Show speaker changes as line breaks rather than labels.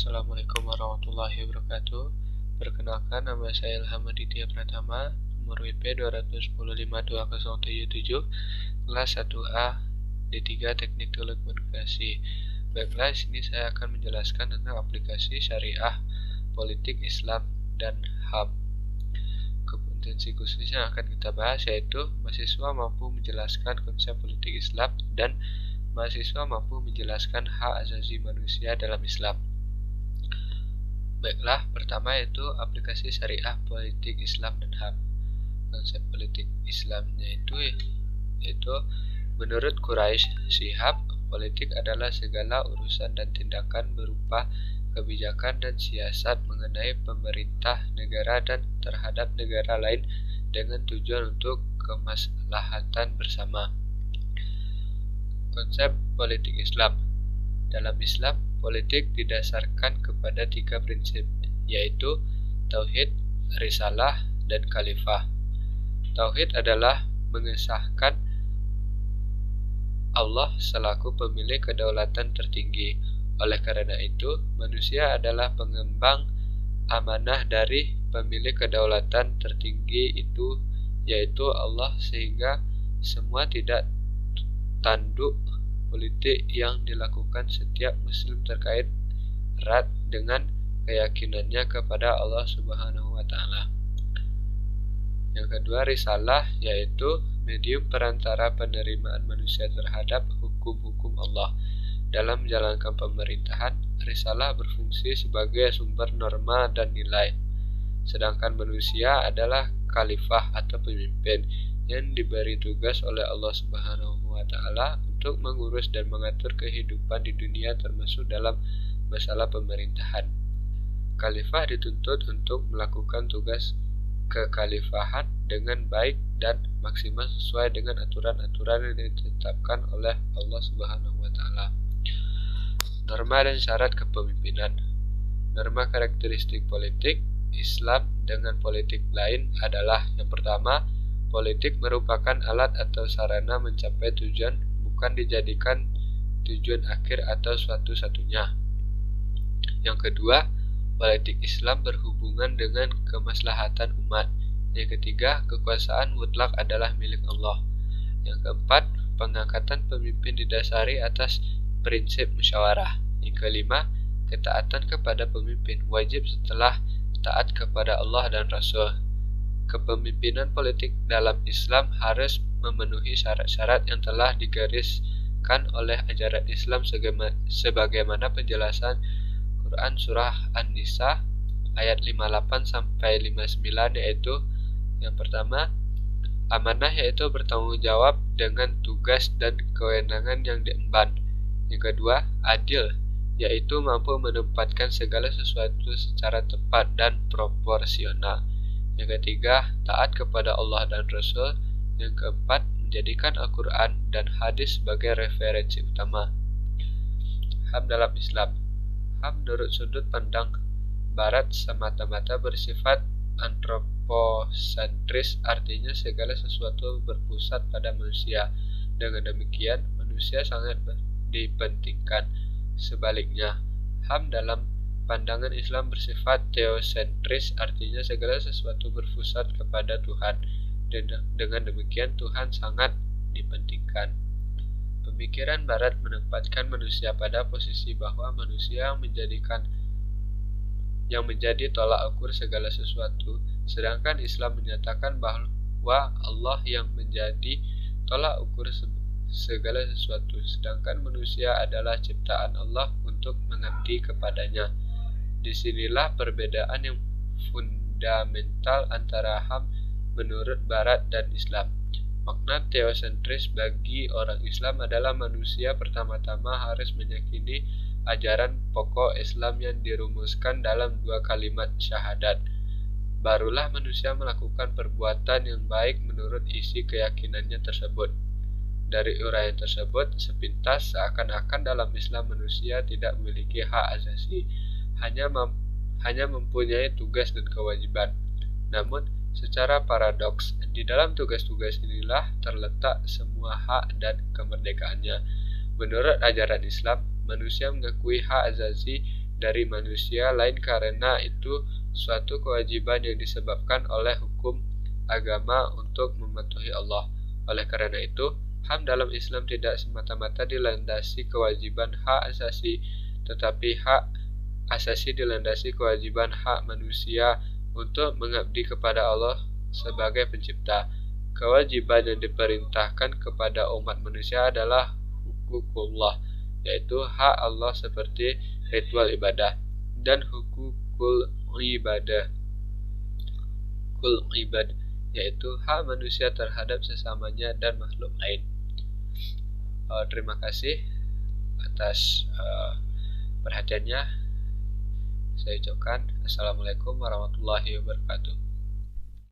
Assalamualaikum warahmatullahi wabarakatuh. Perkenalkan, nama saya Ilham Aditya Pratama, nomor WP 210520777, kelas 1A, D3 Teknik Telekomunikasi. Baiklah, di sini saya akan menjelaskan tentang aplikasi syariah, politik Islam, dan HAM. Kompetensi khusus yang akan kita bahas yaitu mahasiswa mampu menjelaskan konsep politik Islam dan mahasiswa mampu menjelaskan hak asasi manusia dalam Islam. Baiklah, pertama yaitu aplikasi syariah politik Islam dan HAM. Konsep politik Islamnya yaitu menurut Quraisy Shihab, politik adalah segala urusan dan tindakan berupa kebijakan dan siasat mengenai pemerintah negara dan terhadap negara lain dengan tujuan untuk kemaslahatan bersama. Konsep politik Islam. Dalam Islam, politik didasarkan kepada 3 prinsip, yaitu tauhid, risalah, dan khalifah. Tauhid adalah mengesahkan Allah selaku pemilik kedaulatan tertinggi. Oleh karena itu, manusia adalah pengembang amanah dari pemilik kedaulatan tertinggi itu, yaitu Allah, sehingga semua tidak tanduk politik yang dilakukan setiap muslim terkait erat dengan keyakinannya kepada Allah Subhanahu wa taala. Yang kedua, risalah, yaitu medium perantara penerimaan manusia terhadap hukum-hukum Allah. Dalam menjalankan pemerintahan, risalah berfungsi sebagai sumber norma dan nilai. Sedangkan manusia adalah khalifah atau pemimpin yang diberi tugas oleh Allah Subhanahu wa taala untuk mengurus dan mengatur kehidupan di dunia termasuk dalam masalah pemerintahan. Khalifah dituntut untuk melakukan tugas kekhalifahan dengan baik dan maksimal sesuai dengan aturan-aturan yang ditetapkan oleh Allah Subhanahu wa taala. Norma dan syarat kepemimpinan. Norma karakteristik politik Islam dengan politik lain adalah: yang pertama, politik merupakan alat atau sarana mencapai tujuan, bukan dijadikan tujuan akhir atau suatu-satunya. Yang kedua, politik Islam berhubungan dengan kemaslahatan umat. Yang ketiga, kekuasaan mutlak adalah milik Allah. Yang keempat, pengangkatan pemimpin didasari atas prinsip musyawarah. Yang kelima, ketaatan kepada pemimpin wajib setelah taat kepada Allah dan Rasul. Kepemimpinan politik dalam Islam harus memenuhi syarat-syarat yang telah digariskan oleh ajaran Islam sebagaimana penjelasan Quran Surah An-Nisa ayat 58-59, yaitu: yang pertama, amanah, yaitu bertanggung jawab dengan tugas dan kewenangan yang diemban. Yang kedua, adil, yaitu mampu menempatkan segala sesuatu secara tepat dan proporsional. Yang ketiga, taat kepada Allah dan Rasul. Yang keempat, menjadikan Al-Quran dan hadis sebagai referensi utama. HAM dalam Islam. HAM menurut sudut pandang Barat semata-mata bersifat antroposentris, artinya segala sesuatu berpusat pada manusia. Dengan demikian, manusia sangat dipentingkan. Sebaliknya, HAM dalam pandangan Islam bersifat teosentris, artinya segala sesuatu berpusat kepada Tuhan. Dengan demikian, Tuhan sangat dipentingkan. Pemikiran Barat menempatkan manusia pada posisi bahwa manusia yang menjadi tolak ukur segala sesuatu, sedangkan Islam menyatakan bahwa Allah yang menjadi tolak ukur segala sesuatu, sedangkan manusia adalah ciptaan Allah untuk mengabdi kepadanya. Disinilah perbedaan yang fundamental antara HAM menurut Barat dan Islam. Makna teosentris bagi orang Islam adalah manusia pertama-tama harus meyakini ajaran pokok Islam yang dirumuskan dalam 2 kalimat syahadat. Barulah manusia melakukan perbuatan yang baik menurut isi keyakinannya tersebut. Dari uraian tersebut, sepintas seakan-akan dalam Islam manusia tidak memiliki hak asasi, hanya mempunyai tugas dan kewajiban. Namun, secara paradoks, di dalam tugas-tugas inilah terletak semua hak dan kemerdekaannya. Menurut ajaran Islam, manusia mengakui hak asasi dari manusia, lain karena itu suatu kewajiban yang disebabkan oleh hukum agama untuk mematuhi Allah. Oleh karena itu, HAM dalam Islam tidak semata-mata dilandasi kewajiban hak asasi, tetapi hak asasi dilandasi kewajiban hak manusia untuk mengabdi kepada Allah sebagai pencipta. Kewajiban yang diperintahkan kepada umat manusia adalah hukukullah, yaitu hak Allah seperti ritual ibadah, dan hukukul ibadah, yaitu hak manusia terhadap sesamanya dan makhluk lain. Terima kasih atas perhatiannya. Saya ucapkan Assalamualaikum warahmatullahi wabarakatuh.